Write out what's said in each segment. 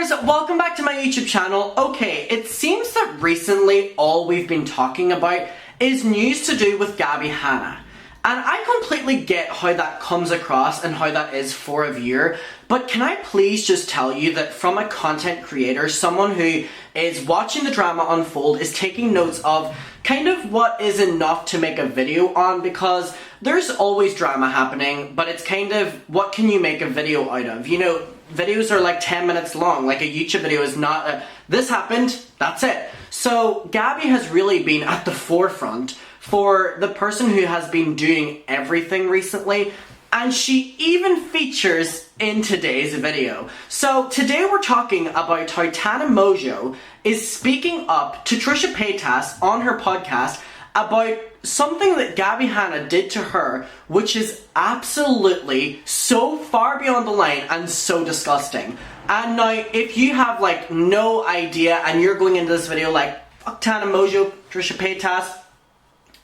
Guys, welcome back to my YouTube channel. Okay, it seems that recently all we've been talking about is news to do with Gabbie Hanna. And I completely get how that comes across and how that is for a viewer, but can I please just tell you that from a content creator, someone who is watching the drama unfold, is taking notes of kind of what is enough to make a video on, because there's always drama happening, but it's kind of what can you make a video out of? You know, videos are like 10 minutes long. Like a YouTube video is not a, this happened, that's it. So Gabby has really been at the forefront for the person who has been doing everything recently, and she even features in today's video. So today we're talking about how Tana Mongeau is speaking up to Trisha Paytas on her podcast about something that Gabbie Hanna did to her, which is absolutely so far beyond the line and so disgusting. And now, if you have like no idea and you're going into this video like, fuck Tana Mongeau, Trisha Paytas,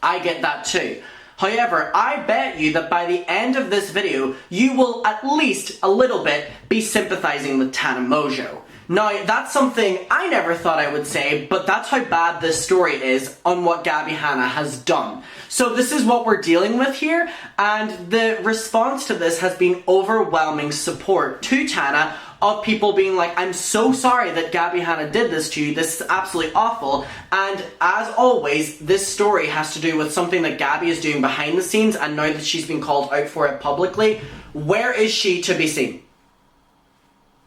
I get that too. However, I bet you that by the end of this video, you will at least a little bit be sympathizing with Tana Mongeau. Now, that's something I never thought I would say, but that's how bad this story is on what Gabbie Hanna has done. So this is what we're dealing with here, and the response to this has been overwhelming support to Tana, of people being like, I'm so sorry that Gabbie Hanna did this to you, this is absolutely awful. And as always, this story has to do with something that Gabby is doing behind the scenes, and now that she's been called out for it publicly, where is she to be seen?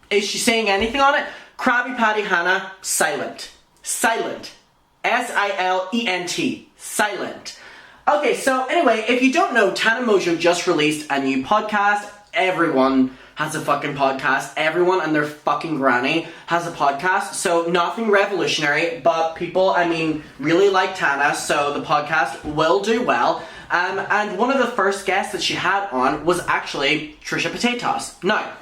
Is she saying anything on it? Krabby Patty Hanna, silent. Silent. S-I-L-E-N-T. Silent. Okay, so anyway, if you don't know, Tana Mongeau just released a new podcast. Everyone has a fucking podcast. Everyone and their fucking granny has a podcast. So nothing revolutionary, but people, I mean, really like Tana, so the podcast will do well. And one of the first guests that she had on was actually Trisha Paytas. Now,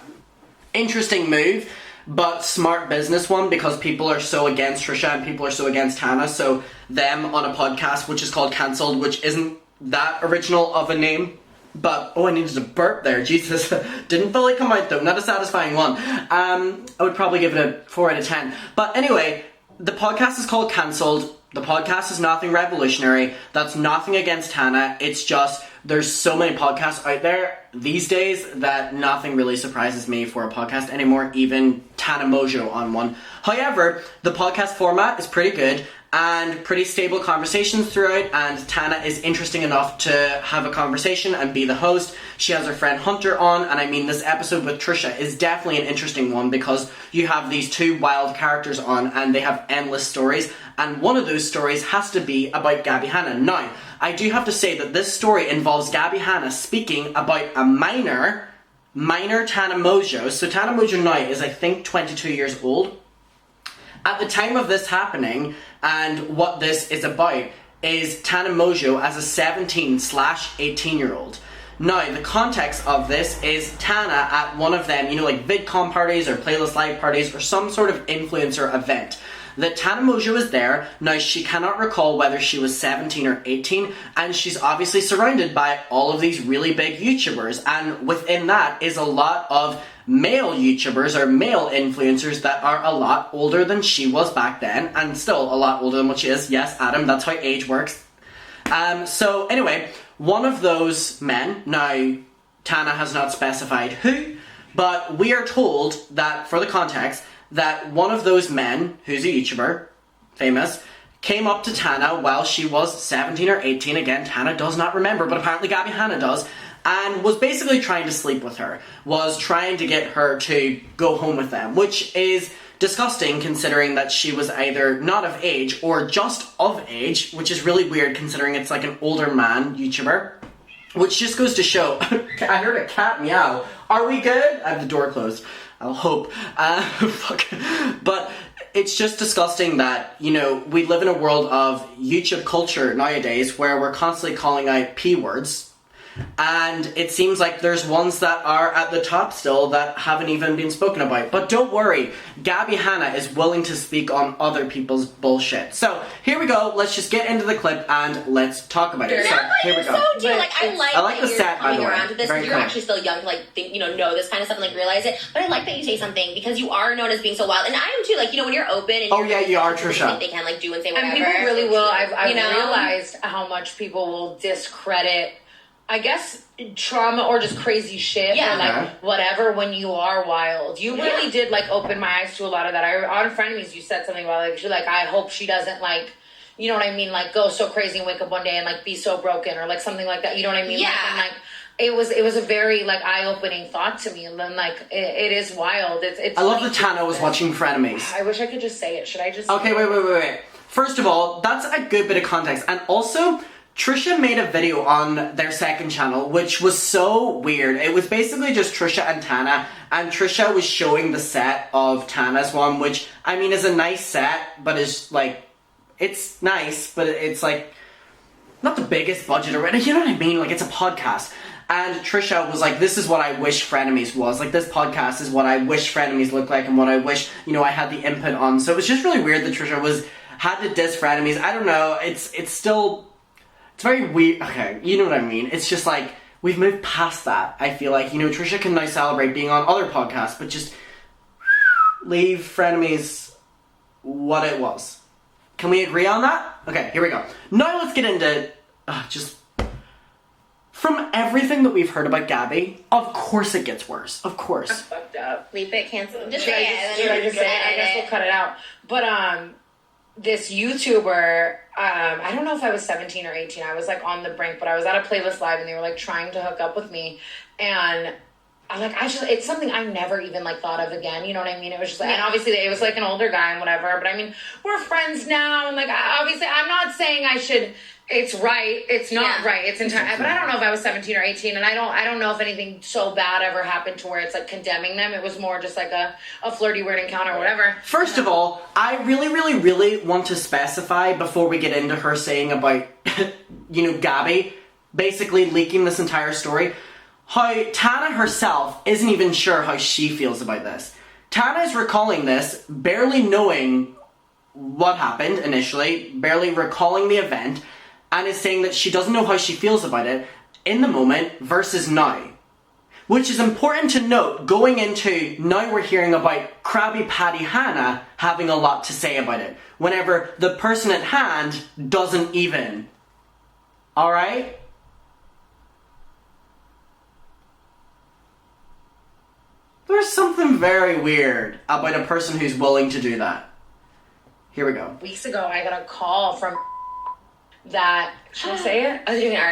interesting move, but smart business one, because people are so against Trisha and people are so against Tana, so them on a podcast which is called Cancelled, which isn't that original of a name, but oh, I needed to burp there, Jesus. Didn't fully come out though, not a satisfying one. I would probably give it a 4 out of 10. But anyway, the podcast is called Cancelled. The podcast is nothing revolutionary. That's nothing against Tana. It's just, there's so many podcasts out there these days that nothing really surprises me for a podcast anymore, even Tana Mongeau on one. However, the podcast format is pretty good and pretty stable conversations throughout, and Tana is interesting enough to have a conversation and be the host. She has her friend Hunter on, and I mean, this episode with Trisha is definitely an interesting one because you have these two wild characters on and they have endless stories, and one of those stories has to be about Gabbie Hanna. Now, I do have to say that this story involves Gabbie Hanna speaking about a minor Tana Mongeau. So Tana Mongeau now is, I think, 22 years old. At the time of this happening, and what this is about, is Tana Mongeau as a 17/18-year-old. Now, the context of this is Tana at one of them, you know, like VidCon parties or Playlist Live parties or some sort of influencer event. That Tana Mongeau is there. Now, she cannot recall whether she was 17 or 18, and she's obviously surrounded by all of these really big YouTubers, and within that is a lot of male YouTubers or male influencers that are a lot older than she was back then, and still a lot older than what she is. Yes, Adam, that's how age works. So anyway, one of those men, now Tana has not specified who, but we are told that, for the context, that one of those men, who's a YouTuber, famous, came up to Tana while she was 17 or 18, again, Tana does not remember, but apparently Gabbie Hanna does, and was basically trying to sleep with her, was trying to get her to go home with them, which is disgusting considering that she was either not of age or just of age, which is really weird considering it's like an older man YouTuber, which just goes to show, I heard a cat meow, are we good? I have the door closed. I'll hope. Fuck. But it's just disgusting that, you know, we live in a world of YouTube culture nowadays where we're constantly calling out P words, And it seems like there's ones that are at the top still that haven't even been spoken about. But don't worry, Gabbie Hanna is willing to speak on other people's bullshit. So here we go. Let's just get into the clip and let's talk about it. So here we go. So do like I like the that set, you're by the coming way. around to this because you're actually still young to like think, know this kind of stuff and like realize it. But I like that you say something because you are known as being so wild, and I am too. Like when you're open and you are, Trisha. Think they can like do and say whatever. And people really will. I've realized how much people will discredit, I guess, trauma or just crazy shit or like whatever when you are wild. You really did like open my eyes to a lot of that. On Frenemies, you said something about like, you're like, I hope she doesn't like, you know what I mean, like go so crazy and wake up one day and like be so broken or like something like that. You know what I mean? Yeah. Like, and, like it was a very like eye-opening thought to me, and then like it is wild. It's I love that Tana was watching Frenemies. I wish I could just say it. Should I just? Okay, wait. First of all, that's a good bit of context, and also Trisha made a video on their second channel, which was so weird. It was basically just Trisha and Tana, and Trisha was showing the set of Tana's one, which, I mean, is a nice set, but is, like, it's nice, but it's, like, not the biggest budget or whatever, you know what I mean? Like, it's a podcast. And Trisha was like, this is what I wish Frenemies was. Like, this podcast is what I wish Frenemies looked like and what I wish, I had the input on. So it was just really weird that Trisha had to diss Frenemies. I don't know, it's still... It's very weird. Okay, you know what I mean. It's just like, we've moved past that. I feel like, Trisha can now celebrate being on other podcasts, but just leave Frenemies what it was. Can we agree on that? Okay, here we go. Now let's get into, just, from everything that we've heard about Gabby, of course it gets worse. Of course. That's fucked up. Leave it, cancel. Just Should say I just say it? I guess we'll cut it out. But, this YouTuber, I don't know if I was 17 or 18. I was like on the brink, but I was at a playlist live and they were like trying to hook up with me. And it's something I never even like thought of again. You know what I mean? It was just like, and obviously it was like an older guy and whatever, but I mean, we're friends now. And like, obviously I'm not saying it's right. It's not right. It's entirely, but I don't know if I was 17 or 18, and I don't know if anything so bad ever happened to where it's like condemning them. It was more just like a flirty weird encounter or whatever. First of all, I really, really, really want to specify before we get into her saying about, Gabby basically leaking this entire story, how Tana herself isn't even sure how she feels about this. Tana is recalling this, barely knowing what happened initially, barely recalling the event, and is saying that she doesn't know how she feels about it in the moment versus now. Which is important to note going into now we're hearing about Krabby Patty Hanna having a lot to say about it, whenever the person at hand doesn't even. Alright? There's something very weird about a person who's willing to do that. Here we go. Weeks ago, I got a call from that, should I say it?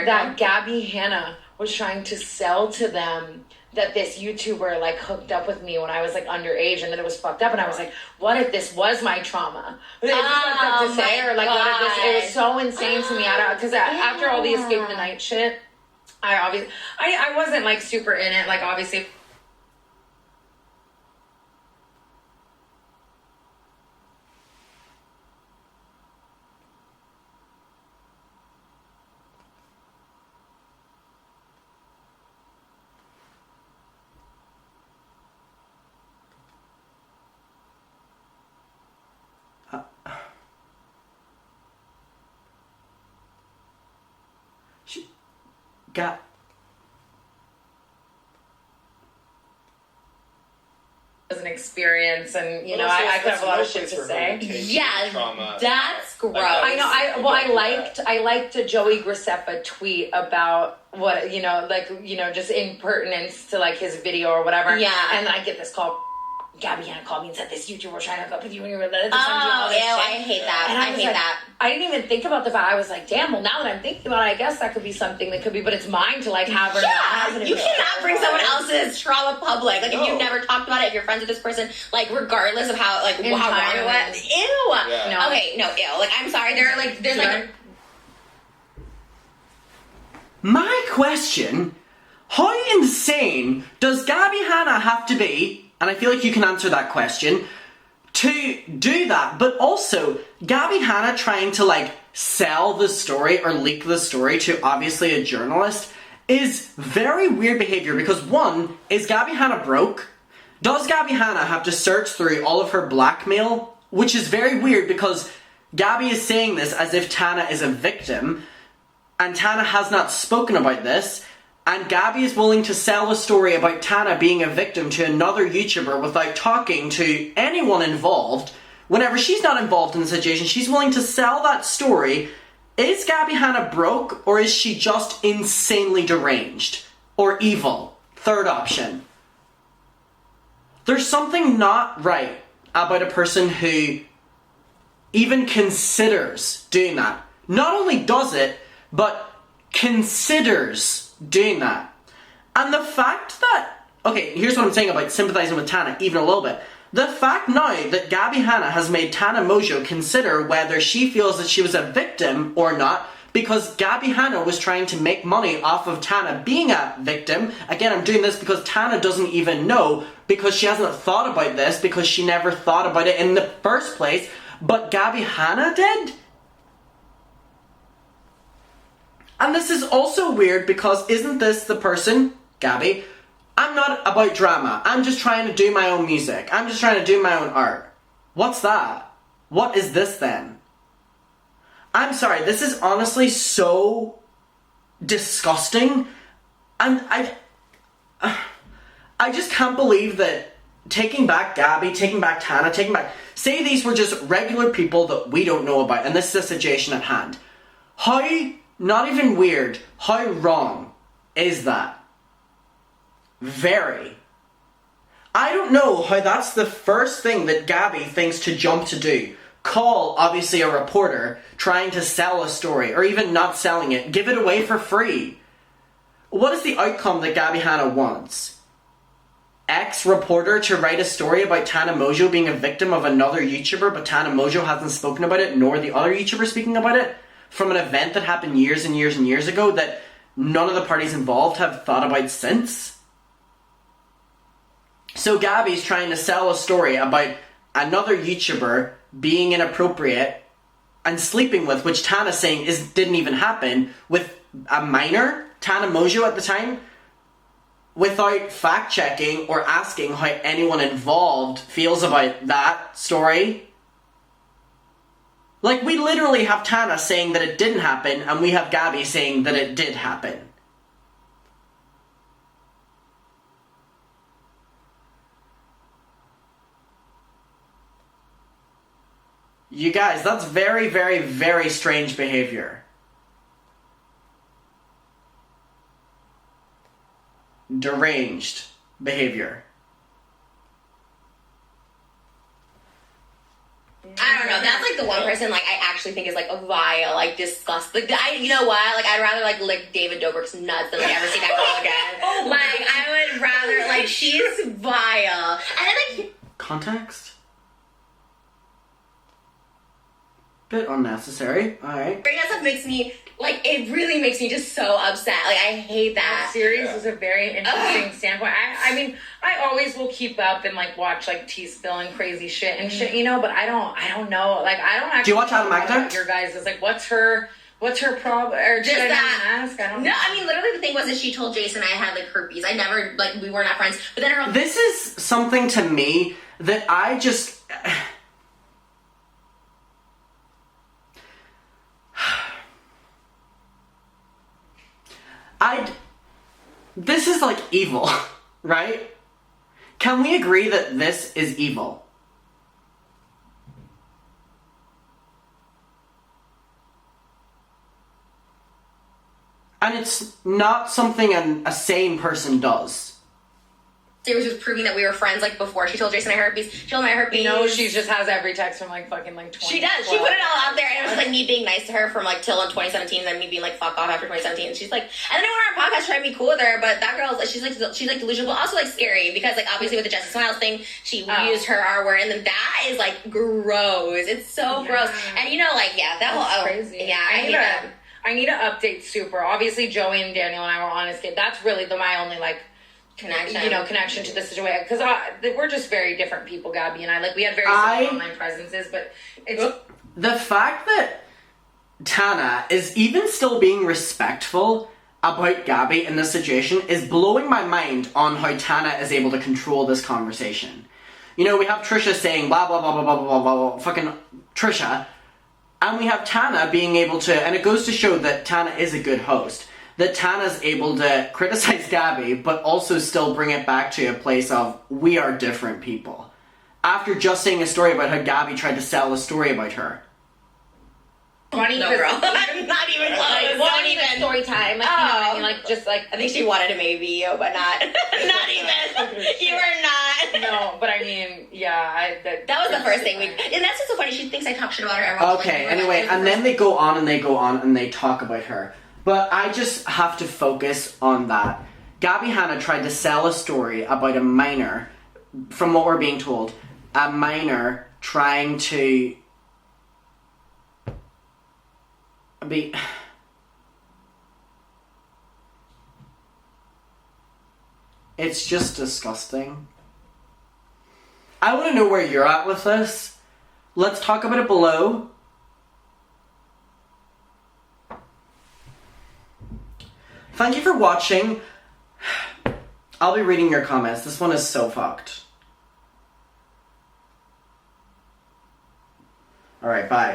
That Gabbie Hanna was trying to sell to them that this YouTuber like hooked up with me when I was like underage and that it was fucked up, and I was like, what if this was my trauma? Is this fucked up to say, or like what if this? It was so insane to me. Because after all the Escape the Night shit, I wasn't like super in it. Like obviously. As an experience, and I could have a lot of shit to say. Yeah, that's gross. I know. I liked a Joey Graceffa tweet about what just impertinence to like his video or whatever. Yeah, and then I get this call. Gabbie Hanna called me and said this YouTuber was trying to hook up with you when you were little. I hate that. And I hate that. I didn't even think about the fact. I was like, damn, well, now that I'm thinking about it, I guess that could be something that could be, but it's mine to like have or not have it. You cannot bring someone else's trauma public. Like, if you've never talked about it, if you're friends with this person, like, regardless of how wrong it was. Ew. Yeah. No. Okay, no, ew. Like, I'm sorry, there's like... My question, how insane does Gabbie Hanna have to be, and I feel like you can answer that question, to do that, but also Gabbie Hanna trying to like sell the story or leak the story to obviously a journalist is very weird behavior because one, is Gabbie Hanna broke? Does Gabbie Hanna have to search through all of her blackmail? Which is very weird because Gabby is saying this as if Tana is a victim, and Tana has not spoken about this, and Gabby is willing to sell a story about Tana being a victim to another YouTuber without talking to anyone involved. Whenever she's not involved in the situation, she's willing to sell that story. Is Gabbie Hanna broke, or is she just insanely deranged? Or evil? Third option. There's something not right about a person who even considers doing that. Not only does it, but considers doing that. And the fact that... Okay, here's what I'm saying about sympathizing with Tana even a little bit. The fact now that Gabbie Hanna has made Tana Mongeau consider whether she feels that she was a victim or not, because Gabbie Hanna was trying to make money off of Tana being a victim. Again, I'm doing this because Tana doesn't even know, because she hasn't thought about this, because she never thought about it in the first place, but Gabbie Hanna did. And this is also weird because isn't this the person, Gabby? I'm not about drama. I'm just trying to do my own music. I'm just trying to do my own art. What's that? What is this then? I'm sorry, this is honestly so disgusting. And I just can't believe that taking back Gabby, taking back Tana, say these were just regular people that we don't know about, and this is the situation at hand. How, not even weird, how wrong is that? Very. I don't know how that's the first thing that Gabby thinks to jump to do. Call, obviously, a reporter trying to sell a story, or even not selling it. Give it away for free. What is the outcome that Gabbie Hanna wants? Ex-reporter to write a story about Tana Mongeau being a victim of another YouTuber, but Tana Mongeau hasn't spoken about it, nor the other YouTuber speaking about it, from an event that happened years and years and years ago that none of the parties involved have thought about since? So Gabby's trying to sell a story about another YouTuber being inappropriate and sleeping with, which Tana's saying didn't even happen, with a minor, Tana Mongeau at the time, without fact-checking or asking how anyone involved feels about that story. Like, we literally have Tana saying that it didn't happen, and we have Gabby saying that it did happen. You guys, that's very, very, very strange behavior. Deranged behavior. I don't know. That's like the one person like I actually think is like a vile, like disgusting. Like, you know what? Like I'd rather like lick David Dobrik's nuts than like ever see that girl again. Like I would rather like she's vile. And then like context? Bit unnecessary. Alright. bringing that stuff makes me like it really makes me just so upset. Like I hate that. That series is a very interesting standpoint. I mean, I always will keep up and like watch like T-Spill and crazy shit and shit, you know. But I don't know. Like I don't actually. Do you watch Adam McIntyre? Your guys is like, what's her problem? Or Just should I that. not ask? I don't know. No, I mean literally the thing was that she told Jason I had like herpes. I never like we were not friends. But then her This is something to me that I just. This is like evil, right? Can we agree that this is evil? And it's not something a sane person does. It was just proving that we were friends like before she told Jason I had herpes. She told me I had herpes. You know, she just has every text from like fucking like 20. She does. She put it all out there, and it was just like me being nice to her from like till in 2017, and then me being like fuck off after 2017. And she's like, and then I went on her podcast trying to be cool with her, but that girl's like she's like delusional, but also like scary because like obviously with the Jesse Smiles thing, she used her R word, and then that is like gross. It's so gross, and you know like that whole crazy. Yeah, I hate that. I need to update Super. Obviously, Joey and Daniel and I were honest kid. That's really my only like. Connection to the situation, because we're just very different people, Gabby and I. Like we had very similar online presences, but it's the fact that Tana is even still being respectful about Gabby in this situation is blowing my mind on how Tana is able to control this conversation. You know, we have Trisha saying blah blah blah blah blah blah blah blah, fucking Trisha, and we have Tana being able to, and it goes to show that Tana is a good host, that Tana's able to criticize Gabby but also still bring it back to a place of we are different people. After just saying a story about how Gabby tried to sell a story about her. Funny, No, girl. I'm not even close. Like, Don't even. story time. Like, you know what I mean? Like, just like. I think she wanted to maybe you, but not. Not even. You were not. No, but I mean, yeah. That was the first thing we. And that's what's so funny. She thinks I talk shit about her. Everyone's Okay, like, anyway, and then they go on and they go on and they talk about her. But I just have to focus on that. Gabbie Hanna tried to sell a story about a minor, from what we're being told, a minor trying to be... It's just disgusting. I want to know where you're at with this. Let's talk about it below. Thank you for watching. I'll be reading your comments. This one is so fucked. Alright, bye.